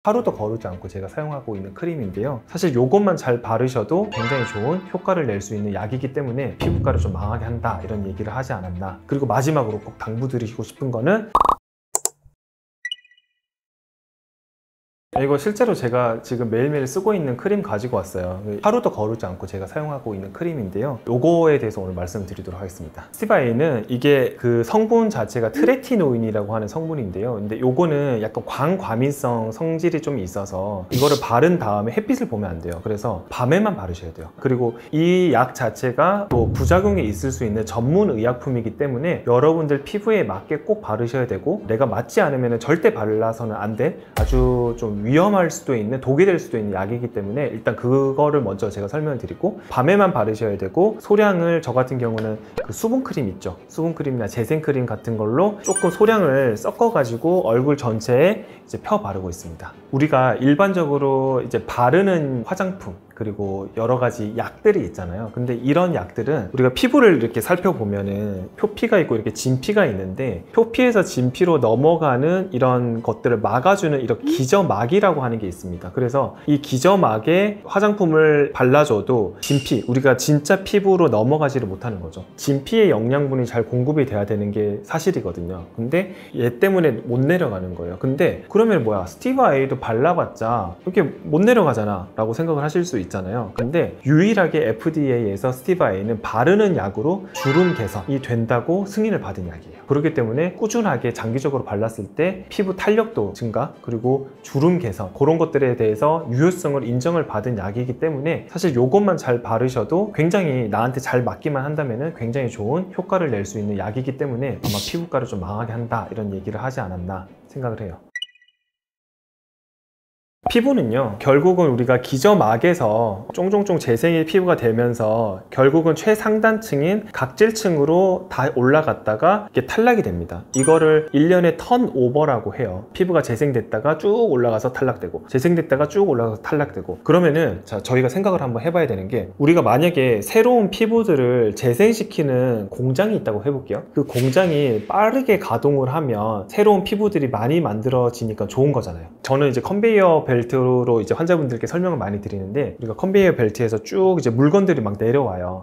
하루도 거르지 않고 제가 사용하고 있는 크림인데요. 사실 이것만 잘 바르셔도 굉장히 좋은 효과를 낼 수 있는 약이기 때문에 피부과를 좀 망하게 한다 이런 얘기를 하지 않았나. 그리고 마지막으로 꼭 당부드리고 싶은 거는 이거 실제로 제가 지금 매일매일 쓰고 있는 크림 가지고 왔어요. 하루도 거르지 않고 제가 사용하고 있는 크림인데요. 요거에 대해서 오늘 말씀드리도록 하겠습니다. 스티바에는 이게 그 성분 자체가 트레티노인이라고 하는 성분인데요. 근데 요거는 약간 광과민성 성질이 좀 있어서 이거를 바른 다음에 햇빛을 보면 안 돼요. 그래서 밤에만 바르셔야 돼요. 그리고 이 약 자체가 또 부작용이 있을 수 있는 전문 의약품이기 때문에 여러분들 피부에 맞게 꼭 바르셔야 되고, 내가 맞지 않으면 절대 발라서는 안 될 아주 좀 위험할 수도 있는, 독이 될 수도 있는 약이기 때문에 일단 그거를 먼저 제가 설명을 드리고, 밤에만 바르셔야 되고, 소량을 저 같은 경우는 그 수분크림 있죠, 수분크림이나 재생크림 같은 걸로 조금 소량을 섞어 가지고 얼굴 전체에 이제 펴 바르고 있습니다. 우리가 일반적으로 이제 바르는 화장품 그리고 여러 가지 약들이 있잖아요. 근데 이런 약들은 우리가 피부를 이렇게 살펴보면은 표피가 있고 이렇게 진피가 있는데, 표피에서 진피로 넘어가는 이런 것들을 막아주는 이런 기저막이라고 하는 게 있습니다. 그래서 이 기저막에 화장품을 발라줘도 진피, 우리가 진짜 피부로 넘어가지를 못하는 거죠. 진피의 영양분이 잘 공급이 돼야 되는 게 사실이거든요. 근데 얘 때문에 못 내려가는 거예요. 근데 그러면 뭐야, 스티바 A도 발라봤자 이렇게 못 내려가잖아 라고 생각을 하실 수 있잖아요. 근데 유일하게 FDA에서 스티바 A는 바르는 약으로 주름 개선이 된다고 승인을 받은 약이에요. 그렇기 때문에 꾸준하게 장기적으로 발랐을 때 피부 탄력도 증가, 그리고 주름 개선, 그런 것들에 대해서 유효성을 인정을 받은 약이기 때문에 사실 이것만 잘 바르셔도 굉장히 나한테 잘 맞기만 한다면 굉장히 좋은 효과를 낼 수 있는 약이기 때문에 아마 피부과를 좀 망하게 한다 이런 얘기를 하지 않았나 생각을 해요. 피부는요, 결국은 우리가 기저막에서 쫑쫑쫑 재생이 피부가 되면서 결국은 최상단층인 각질층으로 다 올라갔다가 이게 탈락이 됩니다. 이거를 1년의 턴오버라고 해요. 피부가 재생됐다가 쭉 올라가서 탈락되고, 재생됐다가 쭉 올라가서 탈락되고. 그러면은 자, 저희가 생각을 한번 해봐야 되는 게, 우리가 만약에 새로운 피부들을 재생시키는 공장이 있다고 해볼게요. 그 공장이 빠르게 가동을 하면 새로운 피부들이 많이 만들어지니까 좋은 거잖아요. 저는 이제 컨베이어 벨트로 이제 환자분들께 설명을 많이 드리는데, 우리가 컨베이어 벨트에서 쭉 이제 물건들이 막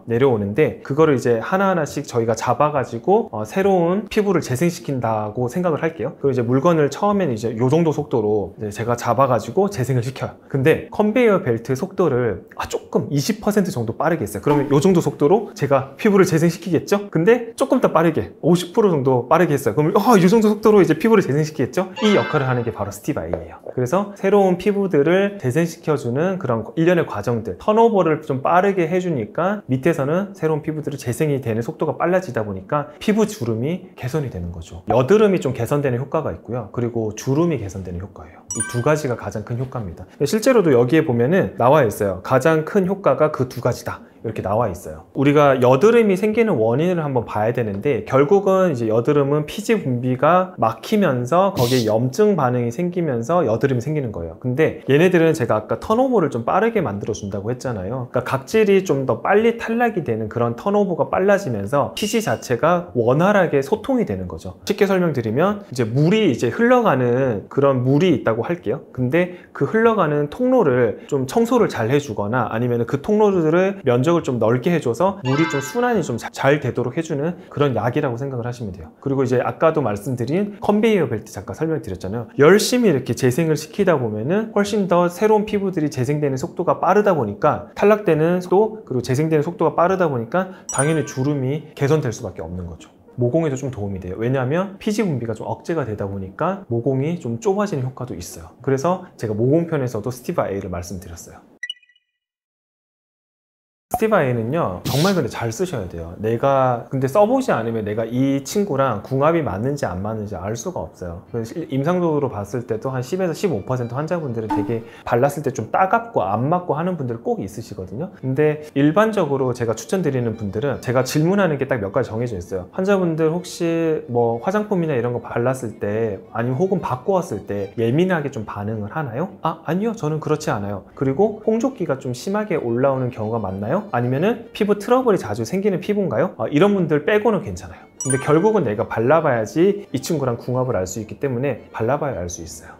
내려오는데 그거를 이제 하나하나씩 저희가 잡아가지고 새로운 피부를 재생시킨다고 생각을 할게요. 그리고 이제 물건을 처음에는 이제 요 정도 속도로 이제 제가 잡아가지고 재생을 시켜요. 근데 컨베이어 벨트 속도를 조금 20% 정도 빠르게 했어요. 그러면 요 정도 속도로 제가 피부를 재생시키겠죠? 근데 조금 더 빠르게 50% 정도 빠르게 했어요. 그러면 이 정도 속도로 이제 피부를 재생시키겠죠? 이 역할을 하는 게 바로 스티바 A예요. 그래서 새로운 피부들을 재생시켜주는 그런 일련의 과정들, 턴오버를 좀 빠르게 해주니까 밑에서는 새로운 피부들이 재생이 되는 속도가 빨라지다 보니까 피부 주름이 개선이 되는 거죠. 여드름이 좀 개선되는 효과가 있고요, 그리고 주름이 개선되는 효과예요. 이 두 가지가 가장 큰 효과입니다. 실제로도 여기에 보면은 나와 있어요. 가장 큰 효과가 그 두 가지다 이렇게 나와 있어요. 우리가 여드름이 생기는 원인을 한번 봐야 되는데, 결국은 이제 여드름은 피지 분비가 막히면서 거기에 염증 반응이 생기면서 여드름이 생기는 거예요. 근데 얘네들은 제가 아까 턴오버를 좀 빠르게 만들어 준다고 했잖아요. 그러니까 각질이 좀 더 빨리 탈락이 되는 그런 턴오버가 빨라지면서 피지 자체가 원활하게 소통이 되는 거죠. 쉽게 설명드리면 이제 물이 이제 흘러가는 그런 물이 있다고 할게요. 근데 그 흘러가는 통로를 좀 청소를 잘 해주거나 아니면 그 통로들을 면적을 좀 넓게 해줘서 물이 좀 순환이 좀 잘 되도록 해주는 그런 약이라고 생각을 하시면 돼요. 그리고 이제 아까도 말씀드린 컨베이어 벨트 잠깐 설명드렸잖아요. 열심히 이렇게 재생을 시키다 보면은 훨씬 더 새로운 피부들이 재생되는 속도가 빠르다 보니까, 탈락되는 속도 그리고 재생되는 속도가 빠르다 보니까 당연히 주름이 개선될 수밖에 없는 거죠. 모공에도 좀 도움이 돼요. 왜냐하면 피지 분비가 좀 억제가 되다 보니까 모공이 좀 좁아지는 효과도 있어요. 그래서 제가 모공편에서도 스티바 A를 말씀드렸어요. 스티바 A는요, 정말 근데 잘 쓰셔야 돼요. 내가 근데 써보지 않으면 내가 이 친구랑 궁합이 맞는지 안 맞는지 알 수가 없어요. 임상적으로 봤을 때도 한 10에서 15% 환자분들은 되게 발랐을 때 좀 따갑고 안 맞고 하는 분들 꼭 있으시거든요. 근데 일반적으로 제가 추천드리는 분들은 제가 질문하는 게 딱 몇 가지 정해져 있어요. 환자분들 혹시 뭐 화장품이나 이런 거 발랐을 때, 아니면 혹은 바꾸었을 때 예민하게 좀 반응을 하나요? 아니요, 저는 그렇지 않아요. 그리고 홍조기가 좀 심하게 올라오는 경우가 많나요? 아니면은 피부 트러블이 자주 생기는 피부인가요? 이런 분들 빼고는 괜찮아요. 근데 결국은 내가 발라봐야지 이 친구랑 궁합을 알 수 있기 때문에 발라봐야 알 수 있어요.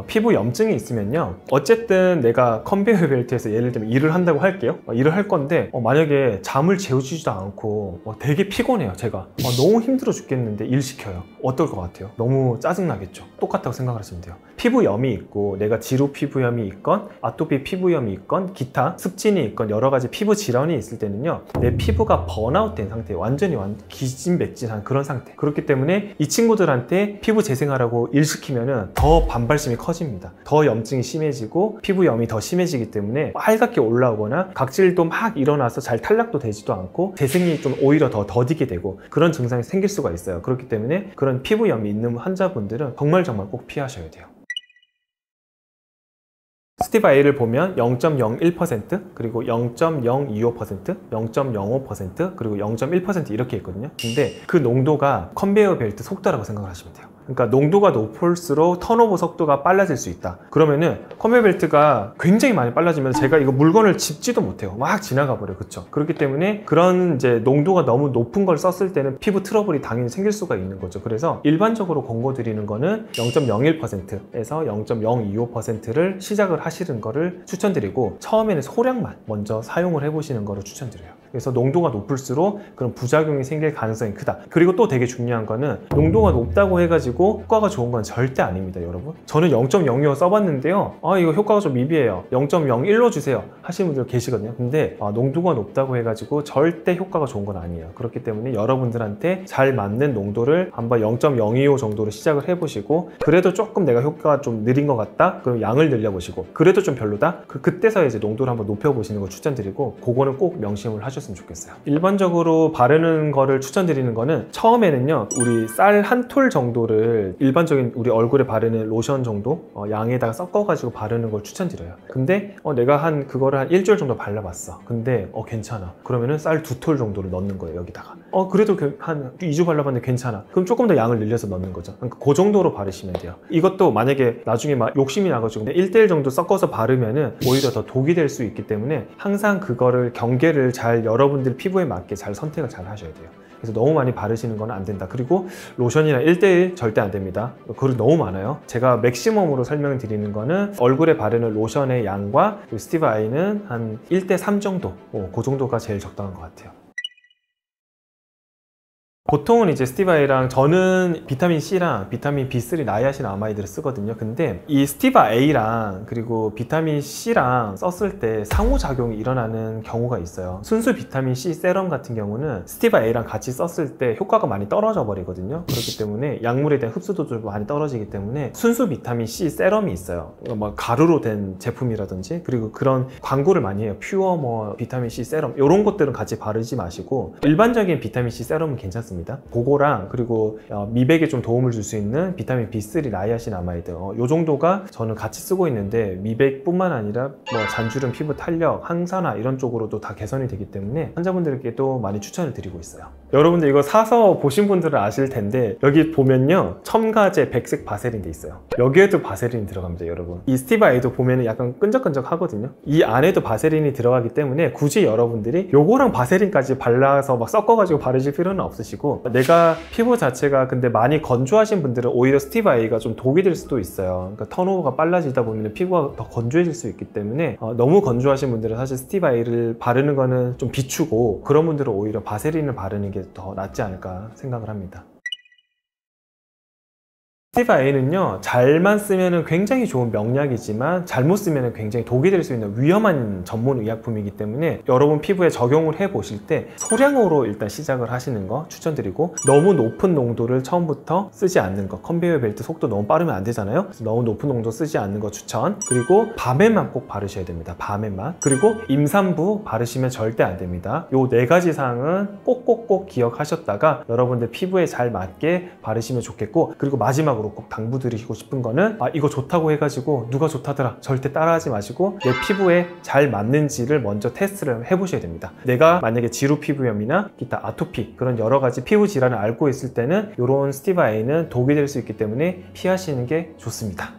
피부 염증이 있으면요, 어쨌든 내가 컨베이어 벨트에서 예를 들면 일을 한다고 할게요. 일을 할 건데 만약에 잠을 재우지도 않고 되게 피곤해요. 제가 너무 힘들어 죽겠는데 일 시켜요. 어떨 것 같아요? 너무 짜증나겠죠. 똑같다고 생각을 하시면 돼요. 피부염이 있고 내가 지루 피부염이 있건 아토피 피부염이 있건 기타 습진이 있건 여러 가지 피부 질환이 있을 때는요, 내 피부가 번아웃된 상태, 완전히 기진맥진한 그런 상태. 그렇기 때문에 이 친구들한테 피부 재생하라고 일 시키면은 더 반발심이 커집니다. 더 염증이 심해지고 피부염이 더 심해지기 때문에 빨갛게 올라오거나 각질도 막 일어나서 잘 탈락도 되지도 않고 재생이 좀 오히려 더 더디게 되고 그런 증상이 생길 수가 있어요. 그렇기 때문에 그런 피부염이 있는 환자분들은 정말 꼭 피하셔야 돼요. 스티바 A를 보면 0.01%, 그리고 0.025%, 0.05%, 그리고 0.1% 이렇게 있거든요. 근데 그 농도가 컨베이어 벨트 속도라고 생각을 하시면 돼요. 그러니까 농도가 높을수록 턴오버 속도가 빨라질 수 있다. 그러면은 컨베이어 벨트가 굉장히 많이 빨라지면 제가 이거 물건을 짚지도 못해요. 막 지나가 버려요. 그렇죠? 그렇기 때문에 그런 이제 농도가 너무 높은 걸 썼을 때는 피부 트러블이 당연히 생길 수가 있는 거죠. 그래서 일반적으로 권고드리는 거는 0.01%에서 0.025%를 시작을 하시는 거를 추천드리고, 처음에는 소량만 먼저 사용을 해보시는 거를 추천드려요. 그래서 농도가 높을수록 그런 부작용이 생길 가능성이 크다. 그리고 또 되게 중요한 거는 농도가 높다고 해가지고 효과가 좋은 건 절대 아닙니다, 여러분. 저는 0.05 써봤는데요, 이거 효과가 좀 미비해요, 0.01로 주세요 하시는 분들 계시거든요. 근데 농도가 높다고 해가지고 절대 효과가 좋은 건 아니에요. 그렇기 때문에 여러분들한테 잘 맞는 농도를 한번 0.025 정도로 시작을 해보시고, 그래도 조금 내가 효과가 좀 느린 것 같다? 그럼 양을 늘려보시고, 그래도 좀 별로다? 그때서 이제 농도를 한번 높여보시는 걸 추천드리고, 그거는 꼭 명심을 하셨으면 좋겠어요. 일반적으로 바르는 거를 추천드리는 거는, 처음에는요, 우리 쌀 한 톨 정도를 일반적인 우리 얼굴에 바르는 로션 정도 양에다가 섞어가지고 바르는 걸 추천드려요. 근데 내가 그거를 한 일주일 정도 발라봤어. 근데 괜찮아. 그러면은 쌀 2톨 정도를 넣는 거예요, 여기다가. 그래도 한 2주 발라봤는데 괜찮아. 그럼 조금 더 양을 늘려서 넣는 거죠. 그러니까 그 정도로 바르시면 돼요. 이것도 만약에 나중에 막 욕심이 나가지고 1:1 정도 섞어서 바르면은 오히려 더 독이 될 수 있기 때문에 항상 그거를 경계를 잘 여러분들 피부에 맞게 잘 선택을 잘 하셔야 돼요. 그래서 너무 많이 바르시는 건 안 된다. 그리고 로션이나 1:1 절대 안 됩니다. 그거 너무 많아요. 제가 맥시멈으로 설명드리는 거는 얼굴에 바르는 로션의 양과 스티바 I는 한 1:3 정도, 그 정도가 제일 적당한 것 같아요. 보통은 이제 스티바 A랑, 저는 비타민 C랑 비타민 B3 나이아신 아마이드를 쓰거든요. 근데 이 스티바 A랑 그리고 비타민 C랑 썼을 때 상호작용이 일어나는 경우가 있어요. 순수 비타민 C 세럼 같은 경우는 스티바 A랑 같이 썼을 때 효과가 많이 떨어져 버리거든요. 그렇기 때문에 약물에 대한 흡수도도 많이 떨어지기 때문에 순수 비타민 C 세럼이 있어요. 뭐 가루로 된 제품이라든지, 그리고 그런 광고를 많이 해요. 퓨어 비타민 C 세럼, 이런 것들은 같이 바르지 마시고 일반적인 비타민 C 세럼은 괜찮습니다. 그거랑, 그리고 미백에 좀 도움을 줄 수 있는 비타민 B3 나이아신 아마이드, 요 정도가 저는 같이 쓰고 있는데, 미백뿐만 아니라 잔주름, 피부 탄력, 항산화 이런 쪽으로도 다 개선이 되기 때문에 환자분들께도 많이 추천을 드리고 있어요. 여러분들 이거 사서 보신 분들은 아실 텐데, 여기 보면요, 첨가제 백색 바세린 돼 있어요. 여기에도 바세린이 들어갑니다, 여러분. 이 스티바 A도 보면은 약간 끈적끈적 하거든요. 이 안에도 바세린이 들어가기 때문에 굳이 여러분들이 요거랑 바세린까지 발라서 막 섞어가지고 바르실 필요는 없으시고, 내가 피부 자체가 근데 많이 건조하신 분들은 오히려 스티바 A가 좀 독이 될 수도 있어요. 그러니까 턴오버가 빨라지다 보면 피부가 더 건조해질 수 있기 때문에 너무 건조하신 분들은 사실 스티바 A를 바르는 거는 좀 비추고, 그런 분들은 오히려 바세린을 바르는 게 더 낫지 않을까 생각을 합니다. 스티바 A는요, 잘만 쓰면 굉장히 좋은 명약이지만 잘못 쓰면 굉장히 독이 될 수 있는 위험한 전문 의약품이기 때문에 여러분 피부에 적용을 해 보실 때 소량으로 일단 시작을 하시는 거 추천드리고, 너무 높은 농도를 처음부터 쓰지 않는 거, 컨베이어 벨트 속도 너무 빠르면 안 되잖아요. 그래서 너무 높은 농도 쓰지 않는 거 추천. 그리고 밤에만 꼭 바르셔야 됩니다. 밤에만. 그리고 임산부 바르시면 절대 안 됩니다. 요 4가지 사항은 꼭꼭꼭 기억하셨다가 여러분들 피부에 잘 맞게 바르시면 좋겠고, 그리고 마지막으로 꼭 당부드리고 싶은 거는, 이거 좋다고 해가지고 누가 좋다더라 절대 따라하지 마시고 내 피부에 잘 맞는지를 먼저 테스트를 해보셔야 됩니다. 내가 만약에 지루 피부염이나 기타 아토피, 그런 여러 가지 피부 질환을 앓고 있을 때는 이런 스티바 A는 독이 될 수 있기 때문에 피하시는 게 좋습니다.